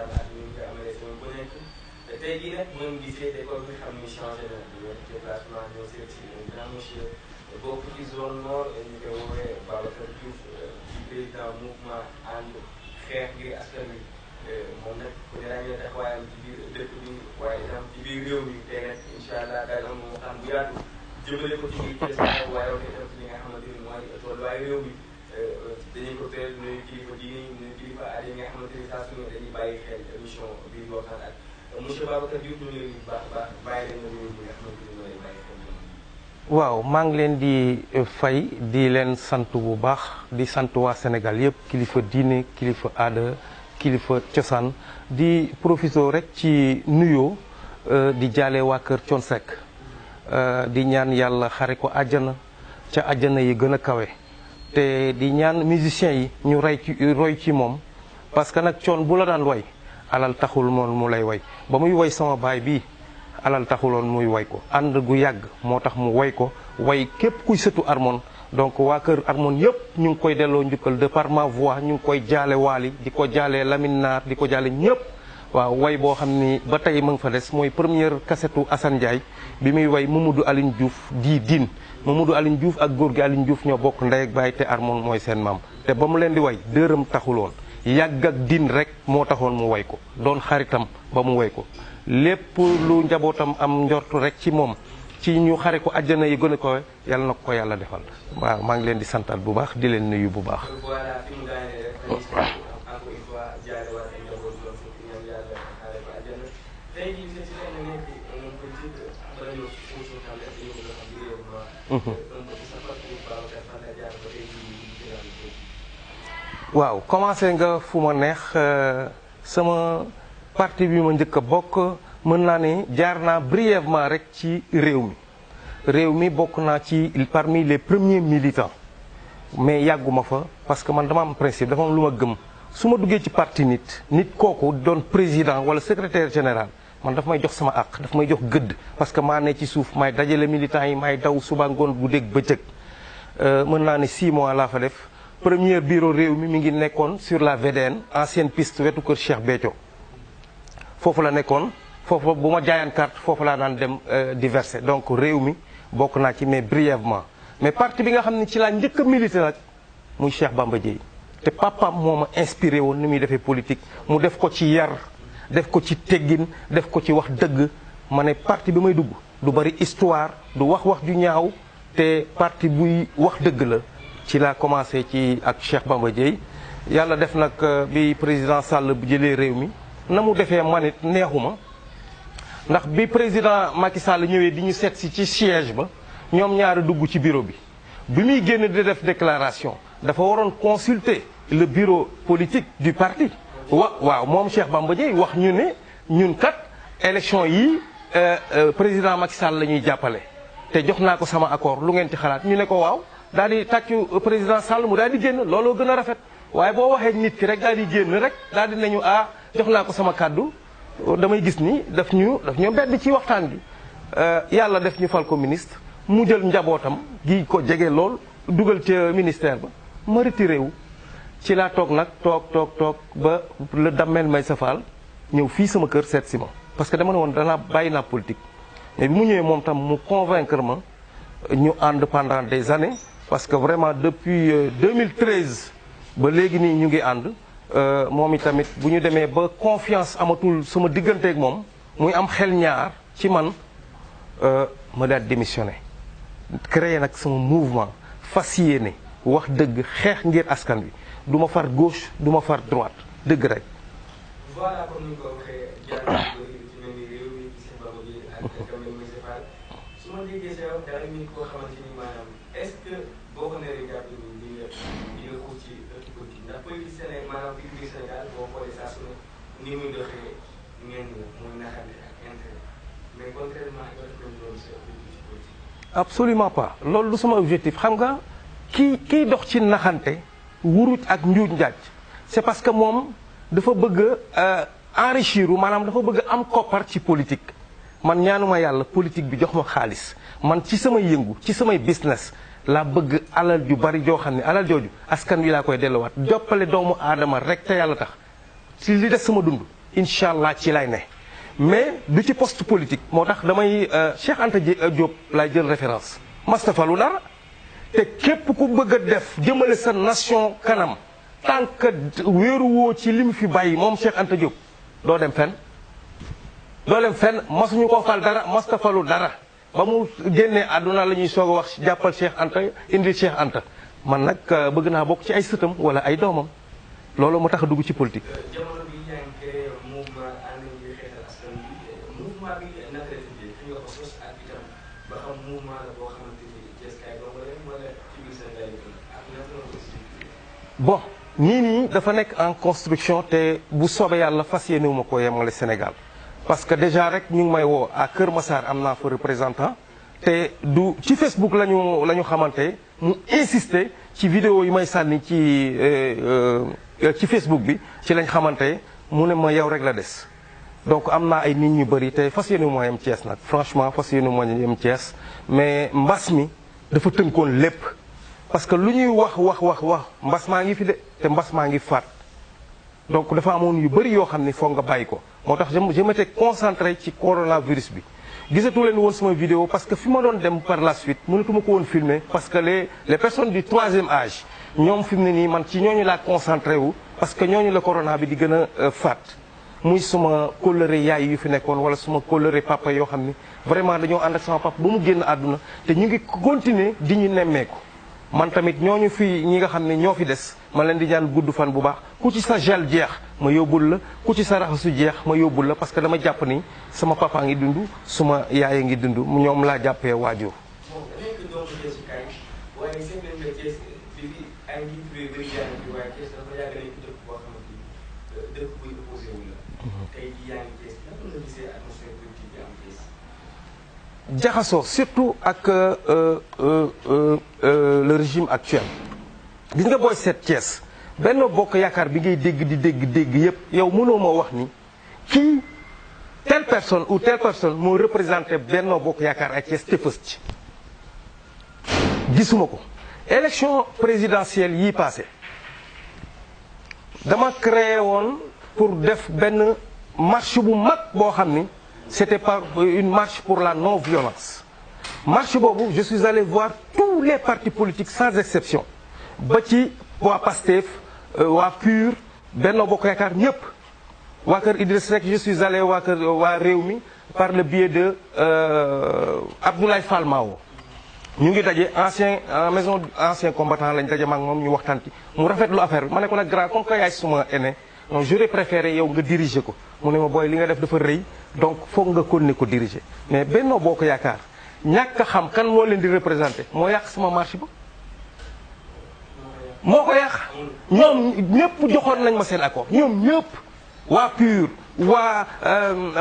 xam ne at mi ngi koy amalee semaine bu nekk tey jii nag mën gisee décor bi xam ni changé na dañoo def déplacement ñoo seet si un grand monsieur bokk ci zone nord ñu koy woowee Babacar Diouf ci président mouvement ànd xeex ngir askan wi moom nag ku ne daañu ne taxawaayam ci biir dëkk bi waaye itam ci biir réew mi tey nag incha allah daal am waxtaan bu yaatu jëmale ko ci biir Thiès waaye wax itam ci li nga xamante ni mooy tolluwaayu réew mi dañuy ko teel nuyu kilifa diine nuyu kilifa aada yi nga xamante ni saa su ne dañuy bàyyi xel émission bii di waxtaan ak monsieur Babacar Diouf ñu ngi leen di baax baax bàyyi leen nga nuyu ñi nga xamante ni mooy bàyyi xel. waaw maa ngi leen di fay di leen sant bu baax di sant waa Sénégal yëpp kilifa diine kilifa aada kilifa cosaan di profité rek ci nuyoo di jaale waa kër Thione Seck di ñaan yàlla xare ko àjjana ca àjjana yi gën a kawe te di ñaan musiciens yi ñu roy ci moom parce que nag Thione bu la daan way alal taxul moom mu lay way ba muy way sama baay bii alal taxuloon muy way ko ànd gu yàgg moo tax mu way ko way képp kuy sëtu Harmone donc waa kër Harmone yëpp ñu ngi koy delloo njukkal de par ma voix ñu ngi koy jaale Waly di ko jaale Lamine Naar di ko jaale ñëpp waaw way boo xam ni ba tey ma nga fa des mooy première kasetu Assane Ndiaye bi muy way Mamadou Aline Diouf di din Mamadou Aline Diouf ak góor gi Aline Diouf ñoo bokk ndey ak baay te Harmone mooy seen maam te ba mu leen di way dërëm taxuloon yàgg ak din rek moo taxoon mu way ko doon xaritam ba mu way ko lépp lu njabootam am njortu rek ci moom ci ñu xare ko àjjana yi gën a ko yàlla na ko yàlla defal waaw maa ngi leen di santal bu baax di leen nuyu bu baax. voilà fi mu daanee rek dañuy sant encore une fois jaalewaat ak njaboot doon fekk ñoom yàlla xaare ko àjjana tey jii li si leen nekk moom politique bala ñëw si suñu xam ne dañu bëgg a xam brièvement un peu sa parcours Babacar fan la jaar ba tey jii waaw commencé nga fu ma neex sama parti bi ma njëkk a bokk mën naa ne jaar naa brièvement rek ci réew mi bokk naa ci parmi les premiers militants mais yàgguma fa parce que man dama am principe dafa am lu ma gëm su ma duggee ci parti nit kooku doon président wala secrétaire général man daf may jox sama àq daf may jox gëdd parce que maa ne ci suuf maay dajale militants yi maay daw suba ngoon guddeeg bëccëg mën naa ne 6 mois laa fa def premier bureau réew mi ngi nekkoon sur la VDN ancienne piste wetu kër Cheikh Béthio foofu la nekkoon foofu bu ma jaayaan carte foofu laa daan dem di verser donc réew mi bokk naa ci mais brièvement mais parti bi nga xam ne ci laa njëkk a milité nag muy Cheikh Bamba Dièye te papaam moo ma inspiré woon ni muy defee politique mu def ko ci yar def ko ci teggin def ko ci wax dëgg ma ne parti bi may dugg du bari histoire du wax ju ñaaw te parti buy wax dëgg la ci laa commencé ci ak Cheikh Bamba Dièye yàlla def nag bi président Sall bu jëlee réew mi na mu defee manit neexuma ndax bi président Macky Sall ñëwee di ñu seet si ci siège ba ñoom ñaari dugg ci bureau bi muy génn di def déclaration dafa waroon consulter le bureau politique du parti waaw moom Cheikh Bamba Dièye wax ñu ne ñun kat élection yi président Macky Sall la ñuy jàppale te jox naa ko sama accord lu ngeen ci xalaat ñu ne ko waaw daal di tàccu président Sall mu daal di génn looloo gën a rafet waaye boo waxee nit ki rek daal di génn rek daal di nañu jox naa ko sama kàddu damay gis ni daf ñoo bedd ci waxtaan bi yàlla def ñu fal ko ministre mu jël njabootam gi ko jege lool dugal ca ministère ba ma retiré wu ci laa toog nag toog ba le Damel Maysa Fall ñëw fii sama kër seet si ma parce que dama ne woon danaa bàyyi naa politique mais bi mu ñëwee moom tam mu convaincre ma ñu ànd pendant des années parce que vraiment depuis 2013 ba léegi nii ñu ngi ànd moom itamit bu ñu demee ba confiance amatul sama digganteeg moom muy am xel ñaar ci man ma daal démissionné créé nag sama mouvement fas yéene wax dëgg xeex ngir askan wi du ma far gauche du ma far droite dëgg rek. voilà comme ni nga ko waxee jaar ci mel ni réew mi ci Cheikh Bamba Dièye ak Damel Maysa Fall su ma déggee sa yow daal mi koo xamante ni maanaam est-ce que boo ko nee rek jàpp ni di nga xuus ci politique ndax politique Sénégal maanaam fii biir Sénégal boo xoolee saa su ne ni muy doxee ngeen muy naxante ak intérêt mais contrairement ak def nañ doon sa objectif ci politique. absolument pas loolu du sama objectif xam nga kiy dox ci naxante wuruj ak njuuj njaaj c'est parce que moom dafa bëgg enrichir maanaam dafa bëgg am koppar ci politique man ñaanuma yàlla politique bi jox ma xaalis man ci samay yëngu ci samay business laa bëgg alal ju bari joo xam ne alal jooju askan wi laa koy delluwaat joppale doomu aadama rek te yàlla tax ci li des sama dund incha allah ci lay ne mais du ci poste politique moo tax damay Cheikh Anta Diop lay jël référence Moustapha lu dara te képp ku bëgg a def jëmale sa nation kanam tant que wéeru woo ci li mu fi bàyyi moom Cheikh Anta Diop doo dem fenn masuñu koo fal dara Moustapha lu dara ba mu génnee àdduna la ñuy soog a wax jàppal Cheikh Anta indi Cheikh Anta man nag bëgg naa bokk ci ay sëtam wala ay doomam loolu moo tax a dugg ci politique. jamono bi yaa ngi créé mouvement ànd ngir xeexal askan bi mouvement bi naka la tuddee fi nga ko sos ak itam ba xam mouvement la boo xamante ni Thiès kaay dong la wala ci biir Sénégal yi ak naka la ko expliqué. bon nii dafa nekk en construction te bu soobee yàlla fas yéene wu ma ko yemale Sénégal parce que déjà rek ñu ngi may woo à Kër Massar am naa fa représentant te du ci Facebook la ñu xamante mu insister ci vidéo yi may sànni ci Facebook bi ci lañ xamante mu ne ma yow rek la des donc am naa ay nit ñu bëri te fas yéene moo yem Thiès nag franchement fas yéene moo yem Thiès mais mbas mi dafa tënkoon lépp parce que lu ñuy wax mbas maa ngi fi de te mbas maa ngi faat donc dafa amoon yu bëri yoo xam ne foog nga bàyyi ko moo tax je m'étais concentré ci coronavirus bi gisatu leen woon sama vidéo parce que fi ma doon dem par la suite mënatuma ko woon filmer parce que les personnes du troisième âge ñoom fi mu ne nii man ci ñooñu laa concentré wu parce que ñooñu la corona bi di gën a faat muy suma kóllëre yaay yu fi nekkoon wala suma kóllëre papa yoo xam ni vraiment dañoo ànd ak sama papa ba mu génn àdduna te ñu ngi continuer di ñu nemmeeku man tamit ñooñu fi ñi nga xam ne ñoo fi des ma leen di ñaan gudd fan bu baax ku ci sa gel jeex ma yóbbul la ku ci sa raxasu jeex ma yóbbul la parce que dama jàpp ni sama papa ngi dund suma yaay ngi dund ñoom laa jàppee waajur. bon nekk doomu Thiès kaay waaye seen benn Thiès bi ay njiit yu bëri yaa ngi fi waaye Thiès dafa yàgg nekk dëkk boo xamante ni dëkk buy opposé wu la. tey jii yaa ngi Thiès naka nga gisee atmosphère politique bi am Thiès. jaxasoo surtout ak le régime actuel gis nga booy seet Thiès Benno Bokk Yaakaar bi ngay dégg yépp yow mënoo ma wax ni kii telle personne ou telle personne moo représenté Benno Bokk Yaakaar ak Thiès te fës ci gisuma ko. élection présidentielle yi passé dama créé woon pour def benn marche bu mag boo xam ni c'était pas une marche pour la non-violence marche boobu je suis allé voir tous les partis politiques sans exception ba ci waa PASTEF waa PUR Benno Bokk Yaakaar ñëpp waa kër Idriss Seck je suis allé waa Rewmi par le biais de Abdoulaye Fall Mao ñu ngi daje ancien combattant lañ daje maag moom ñu waxtaan ci mu rafetlu affaire bi ma ne ko nag grand comme que yaay suma aîné non j'aurais préféré yow nga diriger ko mu ne ma booy li nga def dafa rëy donc foog nga continuer ko diriger mais Benno Bokk Yaakaar ñàkk a xam kan moo leen di représenter moo yàq sama marche ba moo ko yàq ñoom ñëpp joxoon nañ ma seen accord ñoom ñëpp waa PUR waa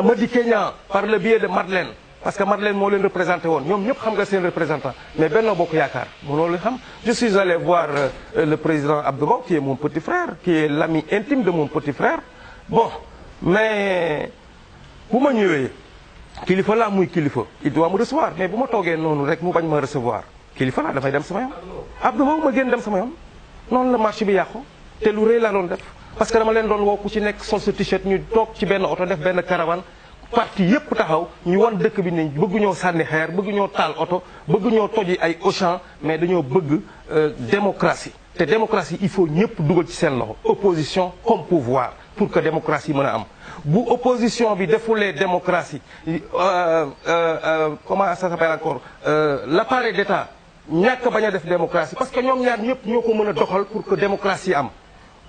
Madické Niang par le biais de Madeleine parce que Madeleine moo leen représenté woon ñoom ñëpp xam nga seen représentant mais Benno Bokk Yaakaar mënoo leen xam je suis allé voir le président Abdou Mbow qui est mon petit frère qui est l'ami intime de mon petit frère bon mais bu ma ñëwee kilifa laa muy kilifa il doit me recevoir mais bu ma toogee noonu rek mu bañ ma recevoir kilifa laa dafay dem sama yoon Abdou Mbow ma génn dem sama yoon noonu la marché bi yàqu te lu rëy laa doon def parce que dama leen doon woo ku ci nekk sol sa t-shirt ñu toog ci benn oto def benn caravane parti yépp taxaw ñu wan dëkk bi ne bëgg ñoo sànni xeer bëgg ñoo taal oto bëgg ñoo toji ay Auchan mais dañoo bëgg démocratie te démocratie il faut ñëpp dugal ci seen loxo opposition comme pouvoir pour que démocratie mën a am bu opposition bi defulee démocratie comment ça s'appelle encore l'appareil d'État ñàkk bañ a def démocratie parce que ñoom ñaar ñëpp ñoo ko mën a doxal pour que démocratie am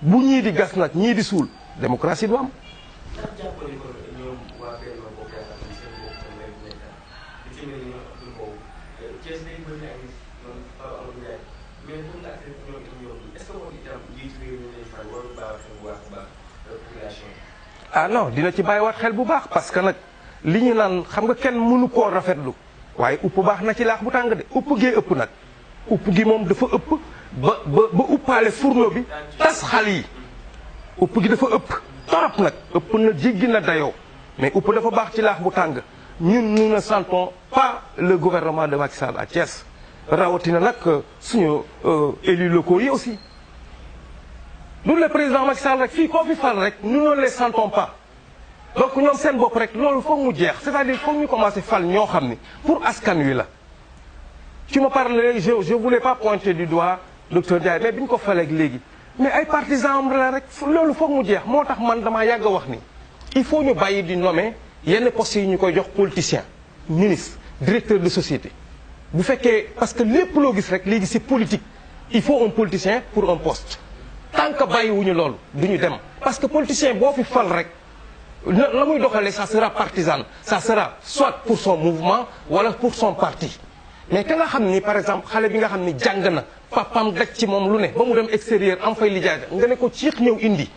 bu ñii di gas nag ñii di suul démocratie du am. ah non dina ci bàyyiwaat xel bu baax parce que nag li ñu naan xam nga kenn mënu koo rafetlu waaye upp baax na ci laax bu tàng de upp gee ëpp nag upp gi moom dafa ëpp ba uppaale fourneau bi tas xal yi upp gi dafa ëpp torop nag ëpp na jéggi na dayoo mais upp dafa baax ci laax bu tàng ñun nous ne sentons pas le gouvernement de Macky Sall à Thiès rawatina nag suñu élus locaux yi aussi du le président Macky Sall rek fii koo fi fal rek nous ne les sentons pas donc ñoom seen bopp rek loolu foog mu jeex c'est-à-dire foog ñu commencer fal ñoo xam ni pour askan wi la. tu me parlais je voulais pas pointer du doigt docteur Ndiaye mais bi ñu ko faleeg léegi mais ay partisans am la rek loolu foog mu jeex moo tax man damaa yàgg a wax ni il faut ñu bàyyi di nommer yenn postes yi ñu koy jox politicien ministre directeur de société bu fekkee parce que lépp loo gis rek léegi c'est politique il faut un politicien pour un poste tant que bàyyiwuñu loolu du ñu dem parce que politicien boo fi fal rek la muy doxalee ça sera partisan ça sera soit pour son mouvement wala pour son parti mais ka nga xam ni par exemple xale bi nga xam ni jàng na papam daj ci moom lu ne ba mu dem extérieur am fay lijaasa nga ne ko ciix ñëw indi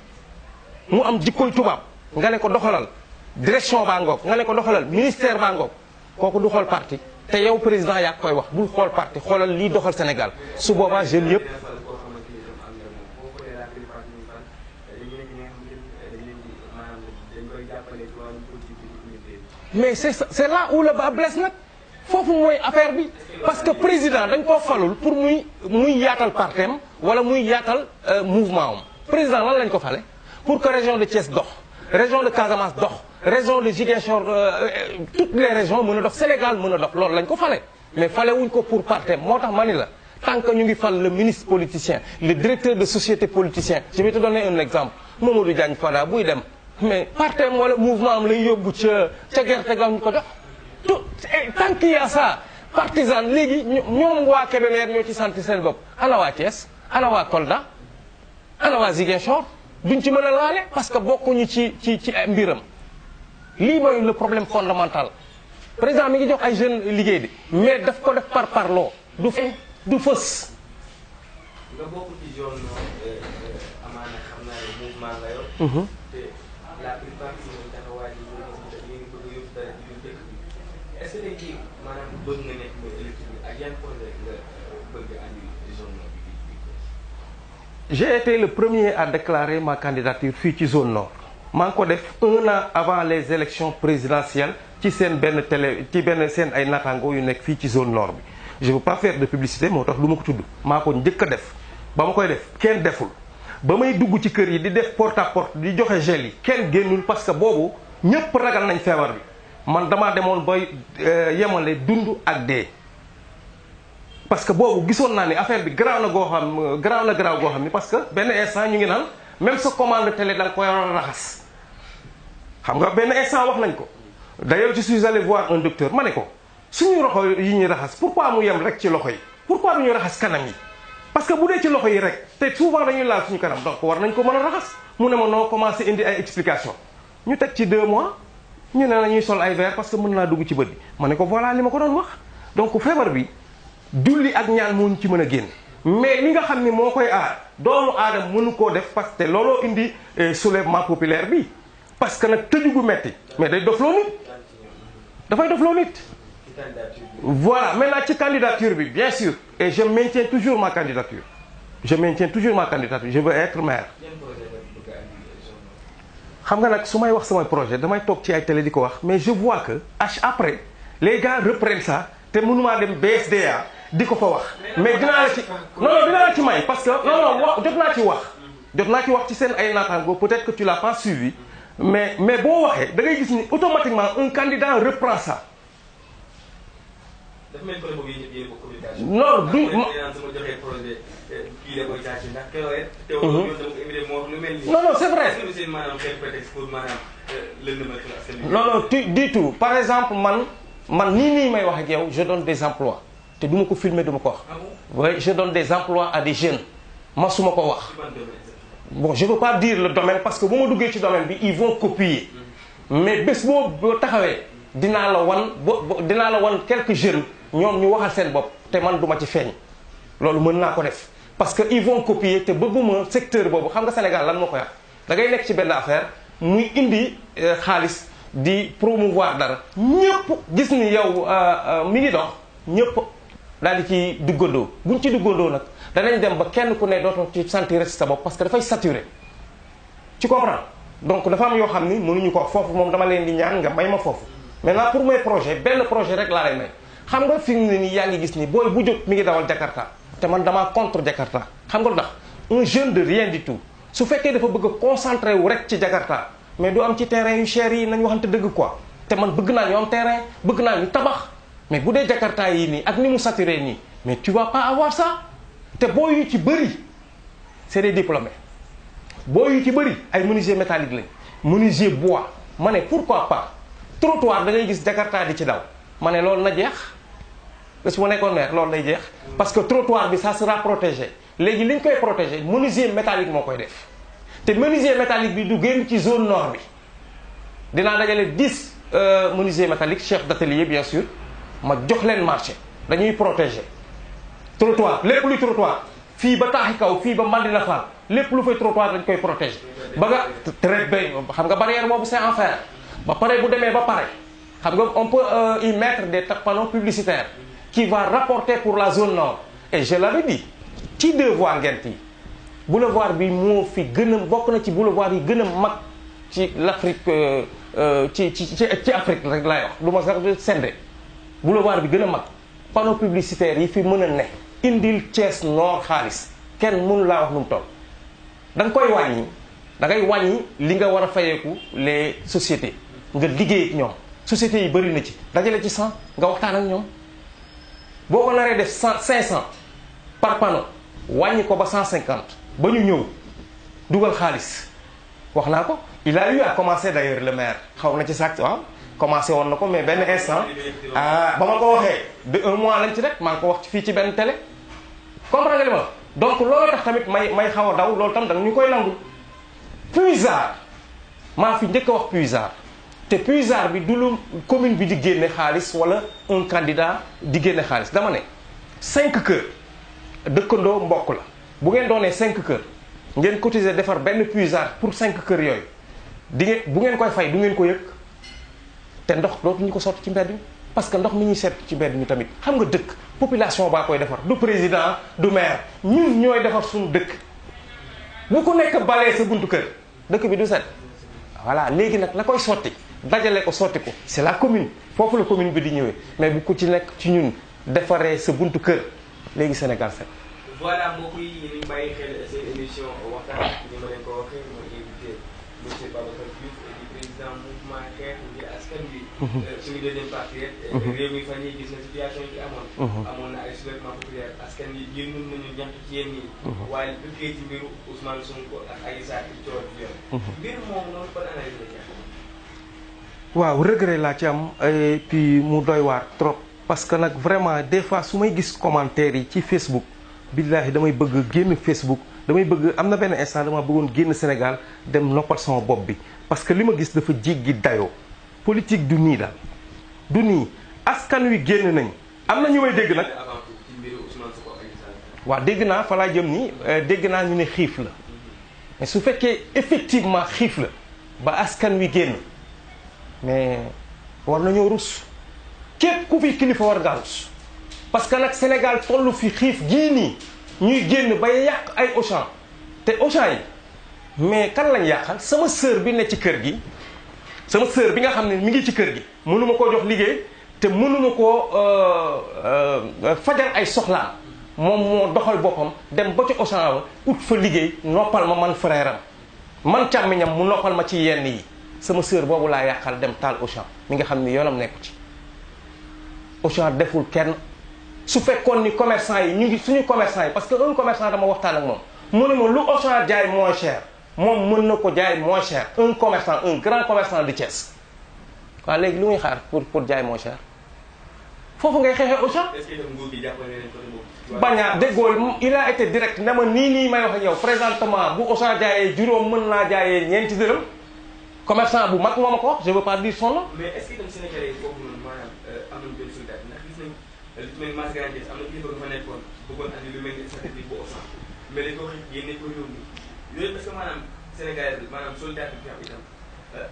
mu am jikkoy tubaab nga ne ko doxalal direction baa ngoog nga ne ko doxalal ministère baa ngoog kooku du xool parti te yow président yaa koy wax bul xool parti xoolal lii doxal Sénégal su boobaa jeunes yëpp. mais c'est là où le bas blesse nag foofu mooy affaire bi parce que président dañ koo falul pour muy yaatal partem wala muy yaatal mouvement am président lan lañ ko fale pour que région de Thiès dox région de Casamance dox région de Ziguinchor toutes les régions mën a dox Sénégal mën a dox loolu lañ ko fale mais fale wuñ ko pour partem moo tax ma ni la tant que ñu ngi fal le ministre politicien le directeur de société politicien je vais te donner un exemple Mamadou Diagne Fada buy dem mais partem wala mouvement am lay yóbbu ca gerte ga ñu ko jox tout tant qu'il y a ça partisan léegi ñoom waa Kébémer ñoo ci santi seen bopp ana waa Thiès ana waa Kolda ana waa Ziguinchor duñ ci mën a laale parce que bokkuñu ci mbiram lii mooy le problème fondamental président mi ngi jox ay jeunes liggéey de mais daf ko def par parloo du feeñ du fës. nga bokk ci zone amaana xam naa ne mouvement nga yor. te la plupart ci ñoom taxawaay yi ñu ngi bëgg a yóbbu dara ci biir dëkk bi est-ce que tey jii maanaam bëgg nga nekk mooy électrique bi ak yan projet nga bëgg andi zone nord bi. J'ai été le premier à déclarer ma candidature fii ci zone nord maa ngi ko def 1 an avant les élections présidentielles ci seen benn télé ci benn seen ay naataango yu nekk fii ci zone nord bi. je veux pas faire de publicité moo tax lu ma ko tudd maa ko njëkk a def ba ma koy def kenn deful ba may dugg ci kër yi di def porte à porte di joxe gel yi kenn génnul parce que boobu ñëpp ragal nañ feebar bi man damaa demoon bay yemale dund ak dee. parce que boobu gisoon naa ni affaire bi garaaw na garaaw goo xam ni parce que benn instant ñu ngi naan même sa commande télé da nga koy war a raxas xam nga benn instant wax nañ ko d'ailleurs je suis allé voir un docteur ma ne ko. suñu loxo yi ñuy raxas pourquoi mu yem rek ci loxo yi pourquoi duñu raxas kanam yi parce que bu dee ci loxo yi rek te souvent dañuy laal suñu kanam donc war nañ ko mën a raxas mu ne ma noo commencé indi ay explication ñu teg ci 2 mois ñu ne la ñuy sol ay verre parce que mën naa dugg ci bët bi ma ne ko voilà li ma ko doon wax donc feebar bi julli ak ñaan moo ñu ci mën a génn mais li nga xam ni moo koy aar doomu aadama mënu koo def parce que looloo indi soulèvement populaire bi parce que nag tëju gu metti mais day dofloo nit dafay dofloo nit. Voilà, maintenant ci candidature bi bien sûr et je maintiens toujours ma candidature je veux être maire. xam nga nag su may wax samay projet damay toog ci ay télé di ko wax mais je vois que après les gars reprennent ça te mënumaa dem BSDA di ko fa wax mais dinaa la ci may parce que non jot naa ci wax ci seen ay naataango peut-être que tu l'as pas suivi mais boo waxee da ngay gis ni automatiquement un candidat reprend ça. non du non c'est vrai non du tout par exemple man nii may wax ak yow je donne des emplois te du ma ko filmer du ma ko wax oui je donne des emplois à des jeunes masuma ko wax bon je veux pas dire le domaine parce que bu ma duggee ci domaine bi ils vont copier mais bés boo taxawee dinaa la wan quelques jeunes ñoom ñu waxal seen bopp te man duma ci feeñ loolu mën naa ko def parce que ils vont copier te bëgguma secteur boobu xam nga Sénégal lan moo ko yàq da ngay nekk ci benn affaire muy indi xaalis di promouvoir dara ñëpp gis ni yow mi ngi dox ñëpp daal di ci duggandoo buñ ci duggandoo nag danañ dem ba kenn ku ne dootoo ci sentir sa bopp parce que dafay saturé tu comprends donc dafa am yoo xam ni mënuñu ko foofu moom dama leen di ñaan nga may ma foofu maintenant pour mes projets benn projet rek laa lay may xam nga fi mu ne nii yaa ngi gis ni booy bu jóg mi ngi dawal Jakarta te man damaa contre Jakarta xam nga lu tax un jeune de rien du tout su fekkee dafa bëgg a concentré wu rek ci Jakarta mais du am ci terrain yu cher yi nañ waxante dëgg quoi te man bëgg naa ñu am terrain bëgg naa ñu tabax mais bu dee Jakarta yi nii ak ni mu saturé nii mais tu vas pas avoir ça te boo yu ci bëri c'est des diplômés boo yu ci bëri ay menuisier métallique lañ menuisier bois ma ne pourquoi pas trottoir da ngay gis Jakarta di ci daw ma ne loolu na jeex su ma nekkoon maire loolu lay jeex parce que trottoir bi ça sera protégé léegi li ñu koy protégé menuisier métallique moo koy def te menuisier métallique bi du génn ci zone nord bi dinaa dajale 10 menuisier métallique chef d'atelier bien sûr ma jox leen marché dañuy protégé trottoir lépp luy trottoir fii ba taaxi kaw fii ba Mandina Fall lépp lu fay trottoir dañ koy protégé ba nga très bien xam nga barrière boobu c'est en fer ba pare bu demee ba pare xam nga on peut y mettre des panneaux publicitaires qui va rapporter pour la zone nord et je l'avais dit ci 2 voies Ngent yi boulevard bi moo fi gën a bokk na ci boulevard yi gën a mag ci l'Afrique ci Afrique rek laay wax du ma sax sende boulevard bi gën a mag panneau publicitaire yi fi mën a ne indil Thiès Nord xaalis kenn mënu laa wax nu mu toll da nga koy wàññi da ngay wàññi li nga war a fayeeku les sociétés nga liggéey ak ñoom sociétés yi bëri na ci dajale ci 100 nga waxtaan ak ñoom boo ko naree def 500 par panneau wàññi ko ba 150 ba ñu ñëw dugal xaalis wax naa ko il a eu à commencer d'ailleurs le maire xaw na ci sax waaw commencé woon na ko mais benn instant ba ma ko waxee de 1 mois lañ ci rek maa ngi ko wax ci fii ci benn télé comprendre nga li ma donc loolu tax tamit may xaw a daw loolu tam da nga ñu koy nangul Puisard maa fi njëkk a wax Puisard te Puisard bi du lu commune bi di génne xaalis wala un candidat di génne xaalis dama ne 5 kër dëkkandoo mbokk la bu ngeen doonee 5 kër ngeen cotiser defar benn Puisard pour 5 kër yooyu di ngeen bu ngeen koy fay du ngeen ko yëg te ndox dootuñu ko sotti ci mbedd mi parce que ndox mi ñuy seet ci mbedd mi tamit xam nga dëkk population baa koy defar du président du maire ñun ñooy defar suñu dëkk bu ko nekk balee sa buntu kër dëkk bi du set voilà léegi nag la koy sotti dajale ko sotti ko c'est la commune foofu la commune bi di ñëwee mais bu ko ci nekk ci ñun defaree sa buntu kër léegi Sénégal set. voilà mbokk yi ñu ngi bàyyi xel seen émission waxtaan ni ma leen ko waxee mooy invité monsieur Babacar Diouf di président mouvement xeex ngir askan bi. suñu deuxième partie réew mi fan yii gis na situation yi amoon. amoon na ay soulèvement populaire askan yi génnoon nañu ñaxtu ci yéen ñi. waaye duggee ci mbiru Ousmane Sonko ak Adji Sarr ci coono bi yoon. mbir moom noonu ban analyse la ci am. waaw regret laa ci am et puis mu doy waar trop parce que nag vraiment des fois su may gis commentaires yi ci Facebook billaahi damay bëgg génn Facebook damay bëgg am na benn instant dama bëggoon génn Sénégal dem noppal sama bopp bi parce que li ma gis dafa jéggi dayoo politique du nii daal du nii askan wi génn nañ am na ñu may dégg nag waaw dégg naa fa laa jëm nii dégg naa ñu ne xiif la mais su fekkee effectivement xiif la ba askan wi génn mais war nañoo rus képp ku fi kilifa war ngaa rus parce que nag Sénégal tollu fi xiif gii nii ñuy génn ba yàq ay Auchan te Auchan yi mais kan lañ yàqal sama sœur bi ne ci kër gi sama sœur bi nga xam ne mi ngi ci kër gi mënuma koo jox liggéey te mënuma koo fajal ay soxlaam moom moo doxal boppam dem ba ci Auchan wa ut fa liggéey noppal ma man frère am man càmmiñam mu noppal ma ci yenn yi sama sœur boobu laa yàqal dem taal Auchan mi nga xam ni yoonam nekku ci Auchan deful kenn su fekkoon ni commerçant yi ñu ngi suñu commerçant yi parce que un commerçant dama waxtaan ak moom mu ne ma lu Auchan jaay moins cher moom mën na ko jaay moins cher un commerçant un grand commerçant de Thiès waaw léegi lu muy xaar pour jaay moins cher foofu ngay xeexee Auchan. est-ce que nguur gi jàppale nañ ko boobu. bañaa déggool il a été direct ne ma nii may wax ak yow présentement bu Auchan jaayee juróom mën naa jaayee ñeenti dërëm commerçant bu mag moo ma ko wax je veux pas dire son nom. mais est-ce que itam Sénégalais yi foofu noonu maanaam am nañu benn solidarité ndax gis nañ lu mel ni Mass Grandier am na kilifa gu fa nekkoon bëggoon andi lu mel ni statistique bu Auchan mais dañ ko xëy génne ko yóbbu yooyu parce que maanaam Sénégalais maanaam solidarité bi am itam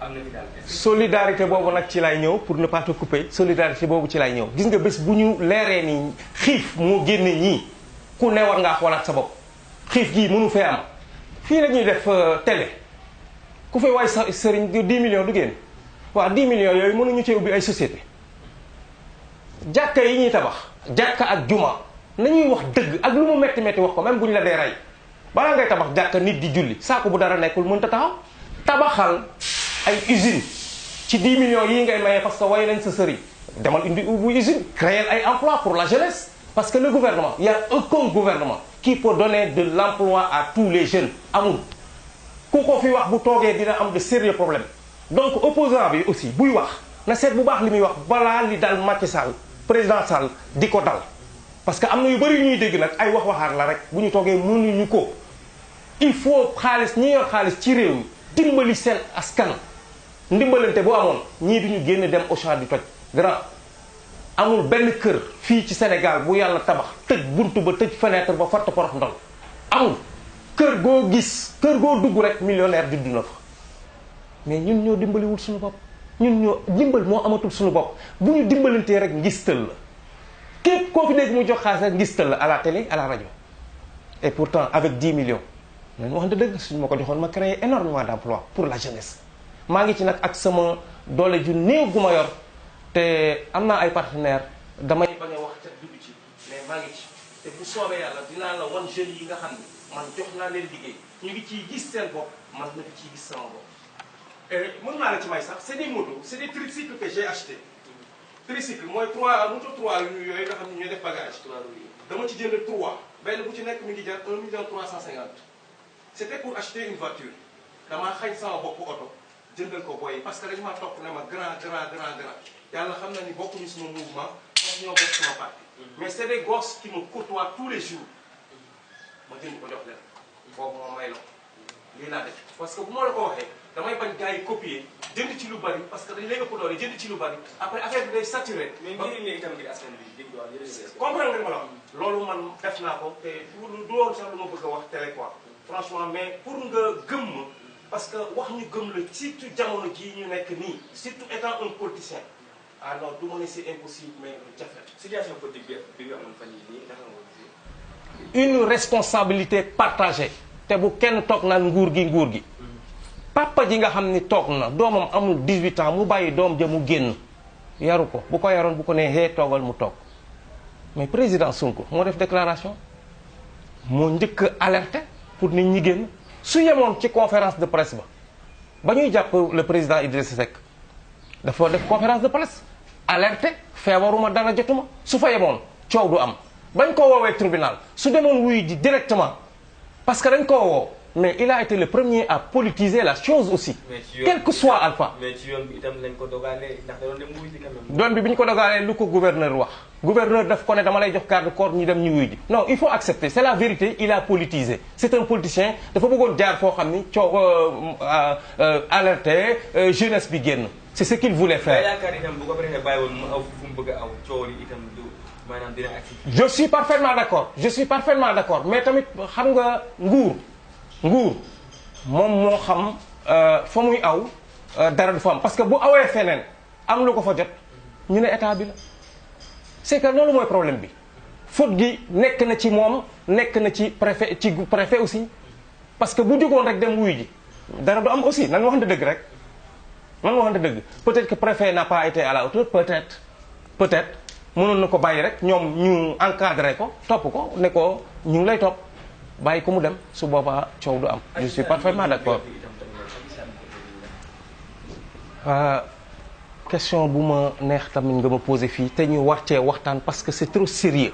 am na fi daal. solidarité boobu nag ci lay ñëw pour ne pas te couper solidarité boobu ci lay ñëw gis nga bés bu ñu leeree ni xiif moo génne ñii ku ne war ngaa xoolaat sa bopp xiif gii mënu fee am fii la ñuy def télé ku fay waay sa sëriñ 10 millions du génn waaw 10 millions yooyu mënuñu cee ubbi ay société jàkka yi ñuy tabax jàkka ak juma nañuy wax dëgg ak lu mu metti metti wax ko même bu ñu la dee rey balaa ngay tabax jàkka nit di julli saako bu dara nekkul mënta taxaw tabaxal ay usine ci 10 millions yi ngay maye parce que way nañ sa sëriñ demal indi bu usine créer ay emploi pour la jeunesse parce que le gouvernement il y a aucun gouvernement qui peut donner de l'emploi à tous les jeunes amul ku ko fi wax bu toogee dina am de sérieux problèmes donc opposant bi aussi buy wax na seet bu baax li muy wax balaa li dal Macky Sall président Sall di ko dal parce que am na yu bëri yu ñuy dégg nag ay wax-waxaat la rek bu ñu toogee mënuñu ko il faut xaalis ñi yor xaalis ci réew mi dimbali seen askan ndimbalante bu amoon ñii duñu génn dem Auchan di toj grand amul benn kër fii ci Sénégal bu yàlla tabax tëj buntu ba tëj fenêtre ba fatt porox ndol amul kër goo gis kër goo dugg rek millionnaire juddu na fa mais ñun ñoo dimbaliwul suñu bopp ñun ñoo dimbal moo amatul suñu bopp bu ñu dimbalantee rek ngistal la képp koo fi dégg mu jox xaalis rek ngistal la à la télé à la radio et pourtant avec 10 millions nañ wax dëgg suñu ma ko joxoon ma créer énormément d'emplois pour la jeunesse maa ngi ci nag ak sama doole ju néew gu ma yor te am naa ay partenaires damay bañ a wax ca dugg ci mais maa ngi ci te bu soobee yàlla dinaa la wan jeunes yi nga xam ne man jox naa leen liggéey ñu ngi ciy gis seen bopp man na ciy gis sama bopp et mën naa la ci may sax c'est des motos c'est des tricycles que j'ai acheté tricycle mooy moto 3 yooyu nga xam ne ñooy def bagage dama ci jënd 3 benn bu ci nekk mi ngi jar 1 million 350 c'était pour acheter une voiture damaa xañ sama bopp oto jëndal ko booy parce que dañu maa topp ne ma grand yàlla xam na ni bokkuñu suma mouvement parce que ñoo bokk suma parti mais c'est des gosses qui me côtoient tous les jours ma jënd ko jox leen boobu moom may la lii laa def parce que bu ma la ko waxee damay bañ gars yi copier jënd ci lu bari parce que dañ lay ëpp doole jënd ci lu bari après affaire bi day saturé. mais njëriñ la itam ngir askan bi dégg nga comprendre nga ma la wax loolu man def naa ko te du woon sax lu ma bëgg a wax télé quoi franchement mais pour nga gëm ma parce que wax ñu gëm la surtout jamono jii ñu nekk nii surtout étant un politicien ah non du ma ne c'est impossible mais jafe. situation politique bi nga amoon fan yii nii naka nga ko gisee. une responsabilité partagée te bu kenn toog naan nguur gi papa ji nga xam ni toog na doomam amul 18 ans mu bàyyi doom ja mu génn yaru ko bu ko yaroon bu ko nee hee toogal mu toog mais président Sonko moo def déclaration moo njëkk a alerté pour nit ñi génn su yemoon ci conférence de presse ba ñuy jàpp le président Idrissa Seck dafa def conférence de presse alerté feebaruma dara jotuma su fa yemoon coow du am bañ ko woowee tribunal su demoon wuyu ji directement parce que dañ ko woo mais il a été le premier à politiser la chose aussi. quel que soit Alpha. mais ci yoon bi itam lañ ko dogalee ndax da doon dem wuyu ji quand même. doon bi ñu ko dogalee lu ko gouverneur wax. gouverneur daf ko ne dama lay jox garde corps ñu dem ñu wuyu ji. non il faut accepter c'est la vérité il a politisé c'est un politicien dafa bëggoon jaar foo xam ni coow alerté jeunesse bi génn. c'est ce qu'il voulait faire. mais yaakaar itam bu ko préfet bàyyi woon mu aw fu mu bëgg a aw coow li itam du maanaam dina agsi. je suis parfaitement d'accord mais tamit xam nga nguur moom moo xam fa muy aw dara du fa am parce que bu awee feneen am lu ko fa jot ñu ne état bi la c'est que loolu mooy problème bi faute gi nekk na ci moom nekk na ci préfet aussi parce que bu jógoon rek dem wuyu ji dara du am aussi nan waxante dëgg rek nan waxante dëgg peut-être que préfet n'a pas été à la hauteur peut-être mënoon na ko bàyyi rek ñoom ñu encadré ko topp ko ne ko ñu ngi lay topp bàyyi ko mu dem su boobaa coow du am. je suis parfaitement d'accord. question bu ma neex tamit nga ma posé fii te ñu war cee waxtaan parce que c'est trop sérieux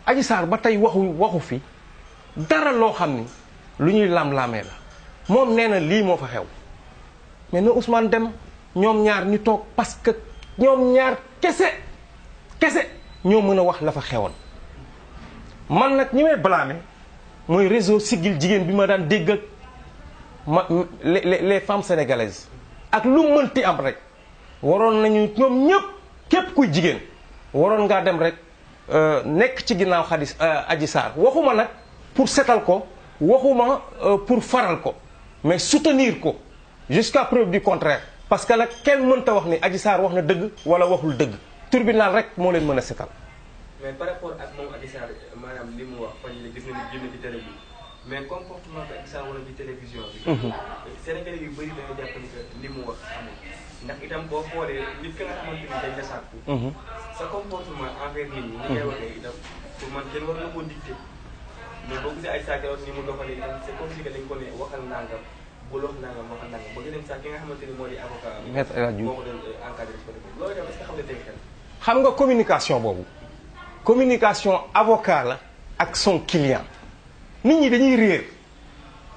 Adji Sarr ba tey waxu fi dara loo xam ni lu ñuy lam-laamee la moom nee na lii moo fa xew mais na Ousmane dem ñoom ñaar ñu toog parce que ñoom ñaar kese ñoo mën a wax la fa xewoon. man nag ñi may blâmer mooy réseau Siggil Jigéen bi ma daan dégg ak les femmes sénégalaises ak lu mënti am rek waroon nañu ñoom ñëpp képp kuy jigéen waroon ngaa dem rek nekk ci ginnaaw Adji Sarr waxuma nag pour setal ko waxuma pour faral ko mais soutenir ko jusqu'à preuve du contraire parce que nag kenn mënta wax ni Adji Sarr wax na dëgg wala waxul dëgg tribunal rek moo leen mën a setal. mais par rapport ak moom Adji Sarr maanaam li mu wax fan yii gis nañu génn ci télé bi mais comportement bi Adji Sarr wala ci télévision bi. Sénégalais yu bëri dañoo jàpp ni que li mu wax amul ndax itam boo xoolee nit ki nga xamante ni dañ la sàkku. sa comportement envers nit ñi. ni ngay waxee itam pour man kenn war na koo dicté mais boo gisee Adji Sarr ni mu doxalee itam c'est comme si que dañ ko ne waxal nangam bul wax nangam moo xam nangam ba gën a sax ki nga xamante ni moo di avocat. Maître El Hadji Diouf moo ko doon encadré ci côté boobu loolu itam est-ce que xam nga tey xel. xam nga communication boobu communication avocat la ak son client nit ñi dañuy réer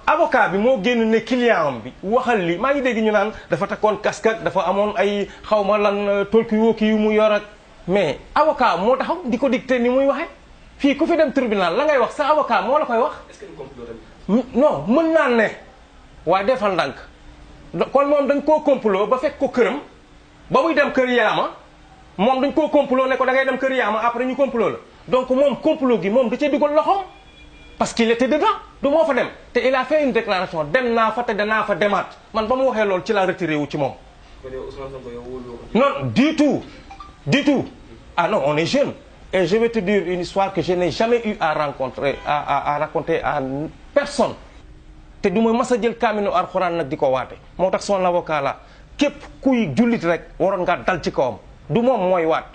avocat bi moo génn ne client am bi waxal li maa ngi dégg ñu naan dafa takkoon casquette dafa amoon ay xawma lan tolki wooki yu mu yor ak mais avocat moo taxaw di ko dicté ni muy waxee fii ku fi dem tribunal la ngay wax sa avocat moo la koy wax. est-ce que du complot tamit. non mën naa ne waaye defal ndànk kon moom dañ koo complot ba fekk ko këram ba muy dem kër yaama moom dañ koo complot ne ko da ngay dem kër yaama après ñu complot la donc moom complot gi moom da cee dugal loxoom parce qu'il était dedans du moo fa dem te il a fait une déclaration dem naa fa te danaa fa demaat man ba mu waxee loolu ci la retiré wu ci moom. non du tout du tout ah non on est jeune et je vais te dire une histoire que je n'ai jamais eu à rencontrer à raconter à personne te du ma mas a jël kaaminu alxuraan nag di ko waate moo tax son avocat la képp kuy jullit rek waroon ngaa dal ci kawam du moom mooy waat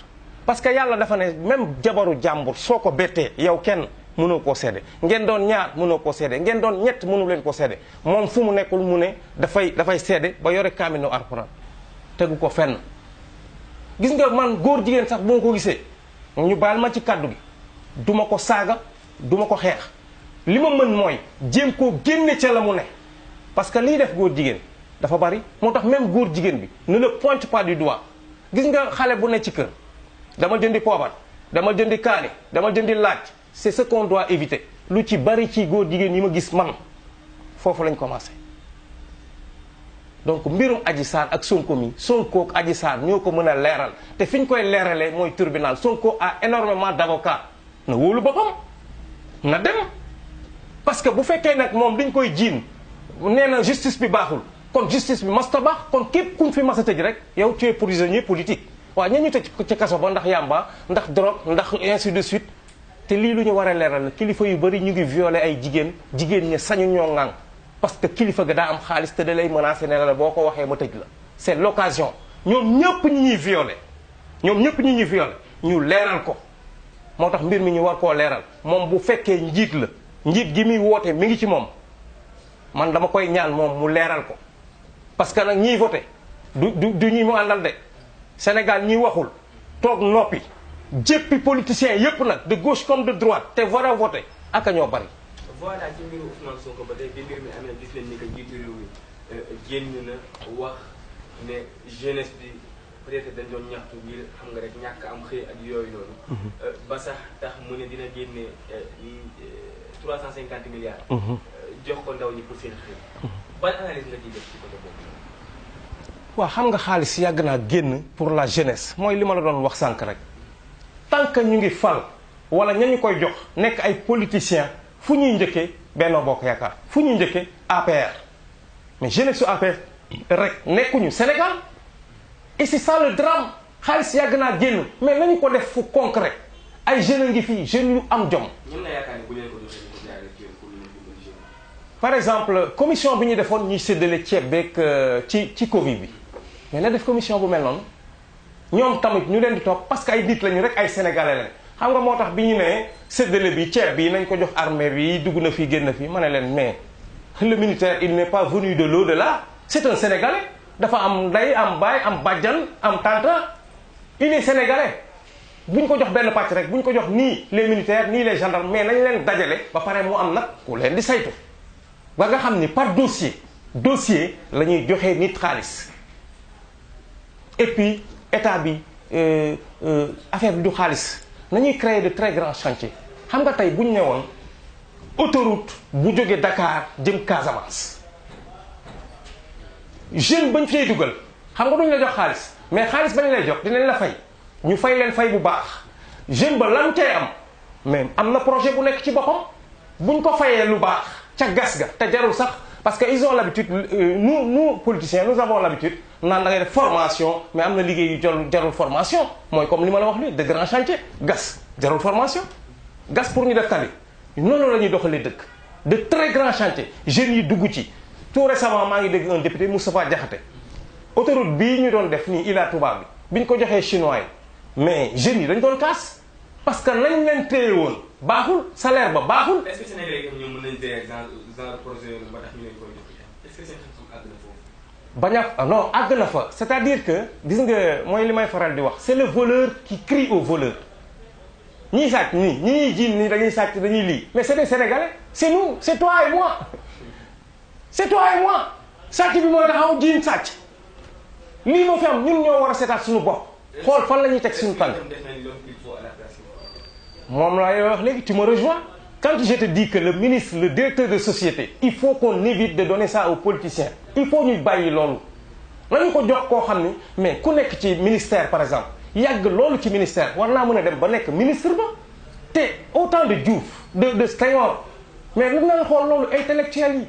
parce que yàlla dafa ne même jabaru jàmbur soo ko bettee yow kenn mënoo koo seede ngeen doon ñaar mënoo koo seede ngeen doon ñett mënu leen koo seede moom fu mu nekkul mu ne dafay seede ba yore kaaminu alxuraan tegu ko fenn gis nga man góor jigéen sax bu ma ko gisee ñu baal ma ci kàddu gi duma ko saaga duma ko xeex li ma mën mooy jéem koo génne ca la mu ne parce que liy def góor jigéen dafa bari moo tax même góor jigéen bi ne le pointe pas du doigt gis nga xale bu ne ci kër dama jëndi poobar dama jëndi kaani dama jëndi laaj c'est ce qu'on doit éviter lu ci bari ci góor jigéen yi ma gis man foofu lañ commencé donc mbirum Adji Sarr ak Sonko mi Sonko ak Adji Sarr ñoo ko mën a leeral te fi ñu koy leeralee mooy tribunal Sonko a énormément d'avocats na wóolu boppam na dem parce que bu fekkee nag moom dañ koy jiin nee na justice bi baaxul kon justice bi masta baax kon képp kuñ fi mas a tëj rek yow tu es prisonnier politique waaw ña ñu tëj ci kaso ba ndax yàmba ndax drogue ndax ainsi de suite te lii lu ñu war a leeral la kilifa yu bari ñu ngi violer ay jigéen ñi sañu ñoo ŋàng parce que kilifa ga daa am xaalis te da lay menacer ne la boo ko waxee ma tëj la c'est l'occasion ñoom ñëpp ñi ñuy violer ñu leeral ko moo tax mbir mi ñu war koo leeral moom bu fekkee njiit la njiit gi muy woote mi ngi ci moom man dama koy ñaan moom mu leeral ko parce que nag ñiy voté du ñi mu àndal de Sénégal ñi waxul toog noppi jéppi politiciens yépp nag de gauche comme de droite te war a voté aka ñoo bari. voilà ci mbiru Ousmane Sonko ba tey bi mbir mi amee gis nañ ni que njiitu réew mi génn na wax ne jeunesse bi peut-être dañ doon ñaxtu ngir xam nga rek ñàkk am xëy ak yooyu noonu. ba sax tax mu ne dina génne 350 milliards. jox ko ndaw ñi pour seen xëy. ban analyse nga ciy def ci côté boobu. waaw xam nga xaalis yàgg naa génn pour la jeunesse mooy li ma la doon wax sànq rek tant que ñu ngi fal wala ñañu koy jox nekk ay politiciens fu ñuy njëkkee Benno Bokk Yaakaar fu ñuy njëkkee APR mais jeunesse su APR rek nekkuñu Sénégal et c'est ça le drame xaalis yàgg naa génn mais nañu ko def fu concret ay jeunes ngi fii jeunes yu am jom. ñun la yaakaar ne bu leen ko joxee ñu ko jaaree pour ñu dimbali jeunes. par exemple commission bi ñu defoon ñuy séddale ceeb beeg ci Covid bi mais na def commission bu mel noonu ñoom tamit ñu leen di topp parce que ay nit lañu rek ay sénégalais lañ xam nga moo tax bi ñu nee séddale bi ceeb bi nañ ko jox armée bi dugg na fii génn fii ma ne leen mais le militaire il n'est pas venu de l'au-delà c'est un sénégalais dafa am ndey am baay am bàjjan am tante il est sénégalais bu ñu ko jox benn pàcc rek bu ñu ko jox nii les militaires nii les gendarmes mais nañ leen dajale ba pare mu am nag ku leen di saytu ba nga xam ni par dossier la ñuy joxee nit xaalis et puis état bi affaire bi du xaalis nañuy créer de très grands chantiers xam nga tey bu ñu ñëwoon autoroute bu jógee Dakar jëm Casamance jeune bañ fay dugal xam nga duñ la jox xaalis mais xaalis bañ lay jox dinañ la fay ñu fay leen fay bu baax jeune ba lan tey am mais am na projet bu nekk ci boppam buñ ko fayee lu baax ca gas ga te jarul sax parce que ils ont l'habitude nous politiciens nous avons l'habitude naan da ngay def formation mais am na liggéey yu jarul formation mooy comme li ma la wax nii de grands chantiers gas jarul formation gas pour ñu def tali noonu la ñuy doxalee dëkk de très grands chantiers jeunes yi dugg ci tout récemment maa ngi dégg un député Moustapha Diakhaté autoroute bii ñu doon def nii Ila Touba bi ñu ko joxee chinois yi mais jeunes yi dañ doon kaas parce que nañ leen téye woon baaxul salaire ba baaxul. est-ce que Sénégalais yi ñoom mën nañu téye genre projet yooyu ba tax ñu leen koy jox. est-ce que seen xam-xam àgg na foofu. bañ a non àgg na fa c'est-à-dire que gis nga mooy li may faral di wax c'est le voleur qui crie au voleur ñii sàcc nii ñi ñuy jiin nii dañuy sàcc dañuy lii mais c'est des Sénégalais c'est nous c'est toi et moi c'est toi et moi sàcc bi mooy taxaw jiin sàcc lii moo fi am ñun ñoo war a seetaat suñu bopp xool fan la ñuy teg suñu tànk moom laa yow wax léegi tu me rejoins quand je te dis que le ministre le directeur de société il faut qu'on évite de donner ça aux politiciens il faut ñu bàyyi loolu nañu ko jox koo xam ni mais ku nekk ci ministère par exemple yàgg loolu ci ministère war naa mën a dem ba nekk ministre ba te au temps de Diouf de Senghor mais lu nañ xool loolu intellectuel yi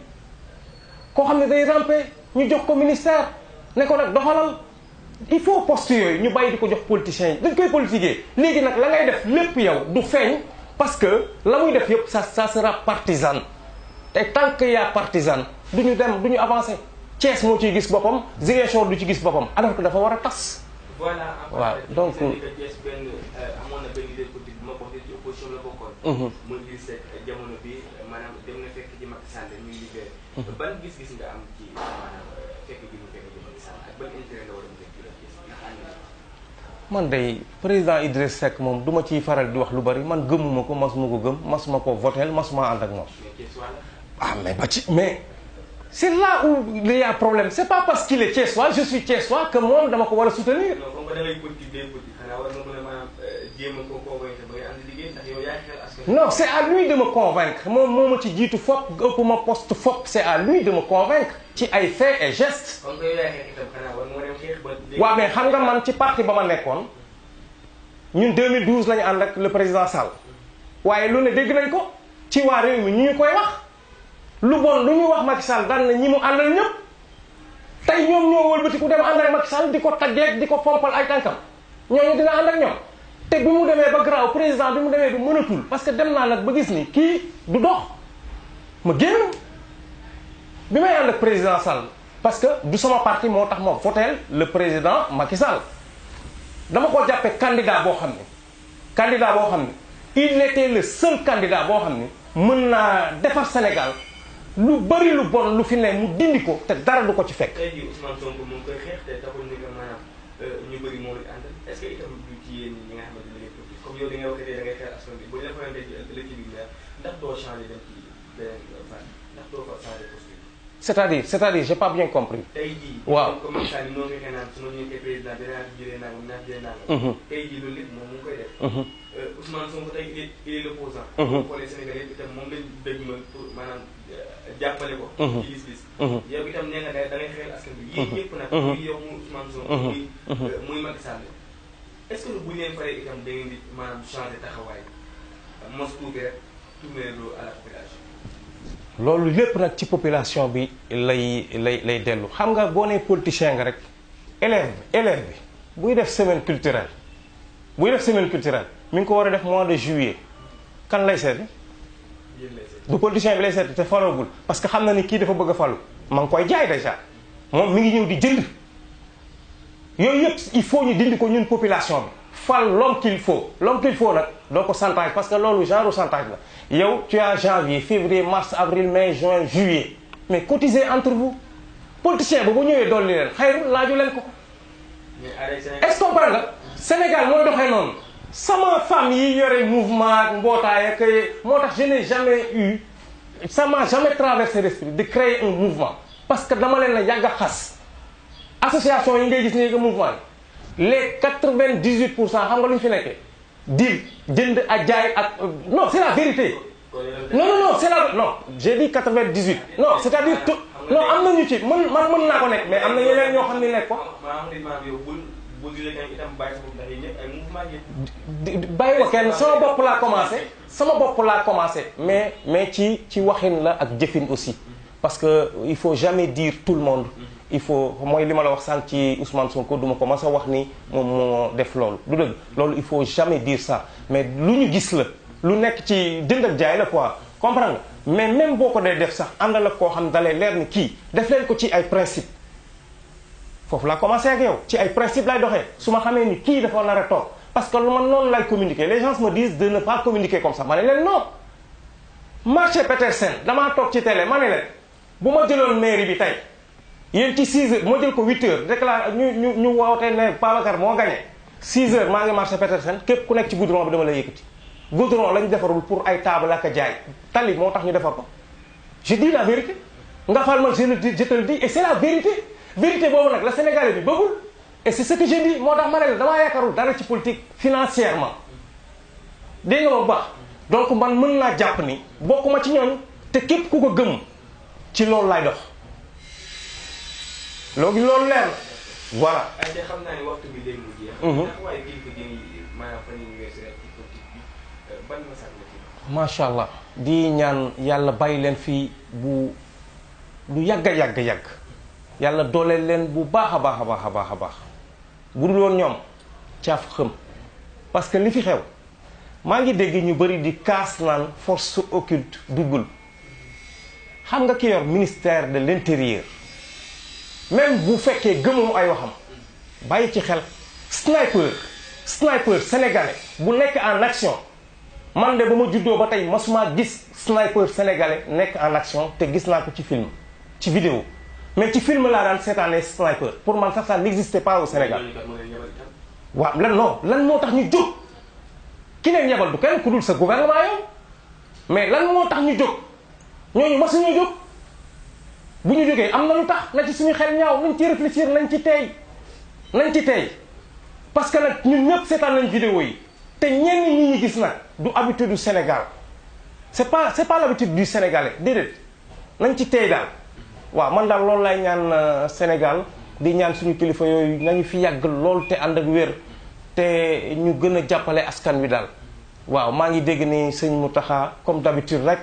koo xam ne day ramper ñu jox ko ministère ne ko nag doxalal il faut poste yooyu ñu bàyyi di ko jox politiciens yi dañ koy politiquer léegi nag la ngay def lépp yow du feeñ parce que la muy def yëpp ça sera partisan te tant que y a partisan du ñu dem du ñu avancer Thiès moo ciy gis boppam Ziguinchor du ci gis boppam alors que dafa war a tas. voilà waaw donc Thiès benn amoon na benn idée politique bu ma ko waxee ci opposition la bokkoon. mu ngi seet jamono bi maanaam dem na fekk ji Macky Sall ñuy liggéey. ban gis-gis nga am ci maanaam fekk ji mu fekk ji Macky Sall ak ban intérêt la war a mën a jëlee Thiès ndax ànd na. man day président Idriss Seck moom du ma ciy faral di wax lu bari man gëmuma ko masuma ko gëm masuma ko votel masuma ànd ak moom. ah mais ba ci mais c'est là où il y a problème c'est pas parce qu'il est thiessois je suis thiessois que moom dama ko war a soutenir. non comme que da ngay politique day politique xanaa war nga mën a maanaam jéem a ko convaincre ba ngay ànd liggéey ndax yow yaa xel askan. non c'est à lui de me convaincre moom moo ma ci jiitu fop ëpp ma poste fop c'est à lui de me convaincre ci ay faits et gestes. comme que yow yaa xeex itam xanaa war nga dem xeex ba. waaw mais xam nga man ci parti ba ma nekkoon ñun 2012 lañu ànd ak le président Sall waaye lu ne dégg nañ ko ci waa réew mi ñu koy wax. lu bon lu ñu wax Macky Sall daan na ñi mu àndal ñëpp tey ñoom ñoo wëlbati ku dem ànd ak Macky Sall di ko taggeeg di ko pompal ay tànkam ñooñu dina ànd ak ñoom te bi mu demee ba garaaw président bi mu demee bi mënatul parce que dem naa nag ba gis ni kii du dox ma génn bi may ànd ak président Sall parce que du sama parti moo tax ma voteel le président Macky Sall dama ko jàppee candidat boo xam ne il était le seul candidat boo xam ni mën naa defar Sénégal lu bari lu bon lu fi ne mu dindi ko te dara du ko ci fekk. tey jii Ousmane Sonko mu ngi koy xeex te taxul ni que maanaam ñu bëri moo leen àndal est-ce que itam du ci yéen ñi nga xamante ne politique comme yow da ngay wax da ngay xeex askan bi bu ñu la fayante ci ëllëg ci biir ndax doo changer dem ci beneen fan ndax doo fa changer posture. c'est-à-dire j'ai pas bien compris. tey jii. waaw comme ça ni noonu nga naan su ma ñëwee président dinaa fi jëlee nangam dinaa fi jëlee nangam. tey jii loolu lépp moom mu ngi koy def. Ousmane Sonko tey il est l'opposant. boo xoolee Sénégal yëpp itam moom lañ dëgg ma pour maanaam jàppale ko. ci gis-gis. yow itam nee nga da ngay xeel askan bi. yéen ñëpp nag. muy yow muy Ousmane Sonko. muy Macky Sall. est-ce que bu ñu leen faree itam da ngeen di maanaam changer taxawaay mos tuuti rek tourner loo à la population. loolu lépp nag ci population bi lay dellu xam nga boo nee politicien nga rek élève bi buy def semaine culturelle mi ngi ko war a def mois de juillet kan lay seeti du politicien bi lay seeti te falogul parce que xam na ni kii dafa bëgg a falu ma ngi koy jaay déjà moom mi ngi ñëw di jënd yooyu yëpp il faut ñu dindi ko ñun population bi fal l'homme qu'il faut nag doo ko chantage parce que loolu genre chantage la yow tu as janvier février mars avril mai juin juillet mais cotisez entre vous politicien ba bu ñëwee dolli leen xayru laaju leen ko est-ce que comprendre nga Sénégal mooy doxee noonu sama femme yi yore mouvement ak mbootaay ak moo tax je n'ai jamais eu ça m'a jamais traversé l'esprit de créer un mouvement parce que dama leen la yàgg a xas association yi ngay gis ni que mouvement yi les 98% xam nga lu ñu fi nekkee dil jënd ak jaay ak non c'est la vérité non c'est la non j'ai dit 98 non c'est-à-dire tout non am na ñu ci man mën naa ko nekk mais am na ñeneen ñoo xam ne nekk ko bàyyi ko kenn sama bopp laa commencé mais ci waxin la ak jëfin aussi parce que il faut jamais dire tout le monde il faut mooy li ma la wax sànq ci Ousmane Sonko duma ko mas a wax ni moom moo def loolu du dëgg loolu il faut jamais dire ça mais lu ñu gis la lu nekk ci jënd ak jaay la quoi comprendre nga mais même boo ko dee def sax àndal ak koo xam ne dalee leer ni kii def leen ko ci ay principe foofu laa commencé ak yow ci ay principe lay doxee su ma xamee ni kii dafa nar a toog parce que lu man noonu lay communiquer les gens me disent de ne pas communiquer comme ça ma ne leen non marché Petersen damaa toog ci télé ma ne leen bu ma jëloon mairie bi tey yéen ci 6 heures moo jël ko 8 heures déclaré ñu wootee ne Babacar moo gagné 6 heures maa ngi marché Petersen képp ku nekk ci goudron bi dama lay yëkkati goudron lañ defarul pour ay table ak a jaay tali moo tax ñu defar ko je dis la vérité nga fal ma je te le dis et c'est la vérité vérité boobu nag la Sénégalais bi bëggul et c'est ce que j'ai dit moo tax ma ne la damaa yaakaarul dara ci politique financièrement dégg nga ma bu baax donc man mën naa jàpp ni bokkuma ci ñooñ te képp ku ko gëm ci loolu laay dox loolu leer na voilà. ay te xam naa ne waxtu bi léegi mu jeex. ndax waaye kilifa gi maanaam fan yii ñu weesu rek ci politique bi ban message la ci. macha allah di ñaan yàlla bàyyi leen fii bu lu yàgg a yàgg yàlla dooleel leen bu baax a baax a baax a baax a baax bu dul woon ñoom caaf xëm parce que li fi xew maa ngi dégg ñu bëri di kaas naan force occulte duggul xam nga ki yor ministère de l'intérieur. même bu fekkee gëmoo ay waxam bàyyi ci xel sniper sénégalais bu nekk en action man de ba ma juddoo ba tey masuma gis sniper sénégalais nekk en action te gis naa ko ci film ci vidéo mais ci film laa daan seetaanee sniper pour man sax ça n'existait pas au Sénégal waaw lan moo tax ñu jóg ki leen yebal du kenn ku dul sa gouvernement yow mais lan moo tax ñu jóg ñooñu masuñoo jóg bu ñu jógee am na lu tax na ci suñu xel ñaaw nañ ci réfléchir nañ ci teey parce que nag ñun ñëpp seetaan nañ vidéo yi te ñenn ñi ñu gis nag du habitude du Sénégal c'est pas l'habitude du Sénégalais déedéet nañ ci teey daal waaw man daal loolu lay ñaan Sénégal di ñaan suñu kilifa yooyu nañu fi yàgg lool te ànd ak wér te ñu gën a jàppale askan wi daal waaw maa ngi dégg ni sëñ Mountakha comme d'habitude rek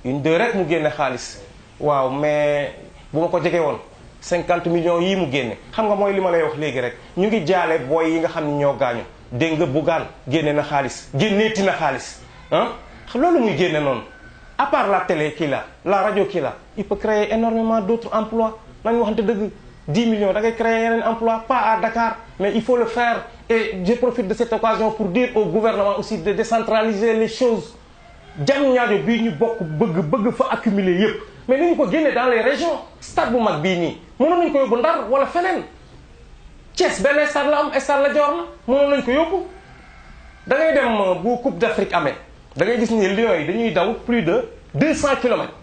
une deux rek mu génne xaalis waaw mais bu ma ko jege woon 50 millions yii mu génne xam nga mooy li ma lay wax léegi rek ñu ngi jaale booy yi nga xam ne ñoo gaañu dégg nga Bougane génne na xaalis génneeti na xaalis ah loolu muy génne noonu à part la télé kii la rajo kii il peut créer énormément d'autres emplois nañu waxante dëgg 10 millions da ngay créer yeneen emploi pas à Dakar mais il faut le faire et je profite de cette occasion pour dire au gouvernement aussi de décentraliser les choses Diamniadio bii ñu bokk bëgg fa accumuler yépp mais nañu ko génne dans les régions stade bu mag bii nii mënoon nañu ko yóbbu Ndar wala feneen Thiès benn stade la am stade la Dior la mënoon nañu ko yóbbu da ngay dem bu Coupe d'Afrique amee da ngay gis ni Lions yi dañuy daw plus de 200 kilomètres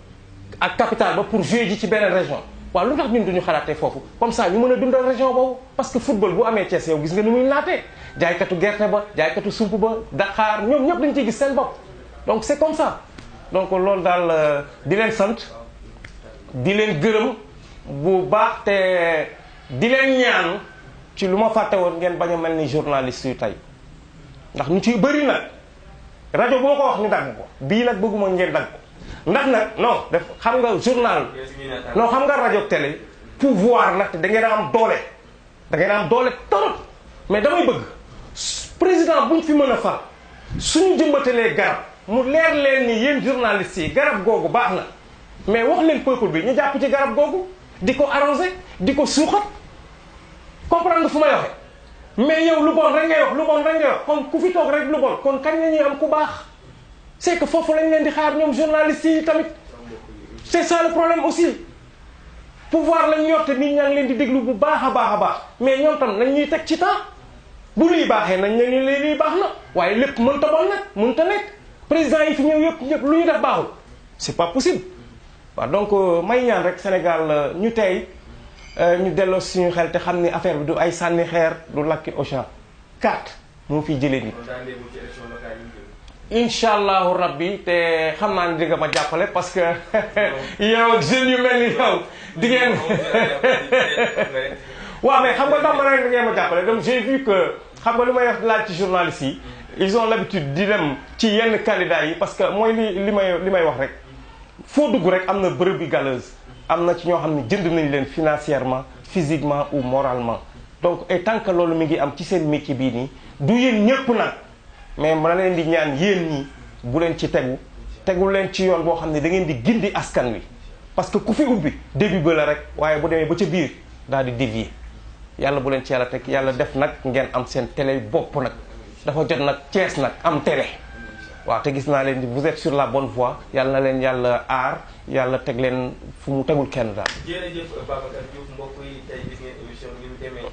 ak capitale ba pour jouer ji ci beneen région waaw lu tax ñun duñu xalaatee foofu comme ça ñu mën a dundal région boobu parce que football bu amee Thiès yow gis nga ni muy naatee jaaykatu gerte ba jaaykatu sump ba Dakar ñoom ñëpp dañu ciy gis seen bopp donc c'est comme ça donc loolu daal di leen sant di leen gërëm bu baax te di leen ñaan ci lu ma fàtte woon ngeen bañ a mel ni journaliste yu tey ndax ñu ci bëri nag rajo boo ko wax ñu dagg ko bii nag bëgguma ngeen dagg ko ndax nag non def xam nga journal non xam nga rajo télé pouvoir nag te da ngeen a am doole torop mais damay bëgg président buñ fi mën a fal suñu jëmbatalee garab mu leer leen ni yéen journalistes yi garab googu baax na mais wax leen peuple bi ñu jàpp ci garab googu di ko arrosé di ko suuxat comprendre nga fu may waxee mais yow lu bon rek ngay wax kon ku fi toog rek lu bon kon kañ la ñuy am ku baax c'est que foofu lañ leen di xaar ñoom journalistes yi tamit c'est ça le problème aussi pouvoir lañ yor te nit ñaa ngi leen di déglu bu baax a baax mais ñoom tam nañ ñuy teg ci temps bu lii baaxee nañ ne lii baax na waaye lépp mënta bon nag mënta nekk président yi fi ñëw yëpp lu ñu def baaxul c'est pas possible waaw donc may ñaan rek Sénégal ñu tey ñu delloo suñu xel te xam ni affaire bi du ay sànni xeer du lakki Auchan 4 moo fiy jëlee nit incha allahu rabbi te xam naa ne di nga ma jàppale parce que yow jeunes yu mel ni yow di ngeen waaw mais xam nga ndax ma ne di ngeen ma jàppale donc j'ai vu que xam nga lu may wax laaj ci journalistes yi ils ont l'habitude di dem ci yenn candidats yi parce que mooy li may wax rek foo dugg rek am na brebis galeuse am na ci ñoo xam ne jënd nañ leen financièrement physiquement ou moralement donc et tant que loolu mi ngi am ci seen métier bii nii du yéen ñëpp nag mais ma leen di ñaan yéen ñi bu leen ci tegu leen ci yoon boo xam ne da ngeen di gindi askan wi parce que ku fi ubbi début ba la rek waaye bu demee ba ca biir daal di dévier yàlla bu leen ci yàlla teg yàlla def nag ngeen am seen télé bopp nag dafa jot nag Thiès nag am télé waaw te gis naa leen vous êtes sur la bonne voie yàlla na leen yàlla aar yàlla teg leen fu mu tegul kenn daal. jërëjëf Babacar Diouf mbokk yi tey gis ngeen émission bi ni mu demee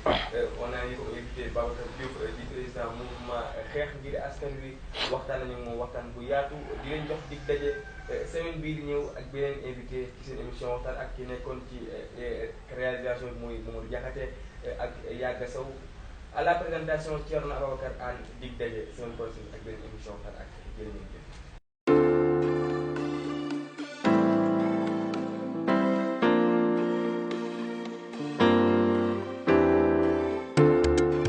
on a eu comme invité Babacar Diouf di président mouvement xeex ngir askan wi waxtaan nañu moom waxtaan bu yaatu di leen jox dig daje semaine bii di ñëw ak beneen invité ci seen émission waxtaan ak ki nekkoon ci réalisation bi muy Mamadou Diakhaté ak Yaga Sow à la présentation Thierno Ababacar Anne dig daje semaine prochaine.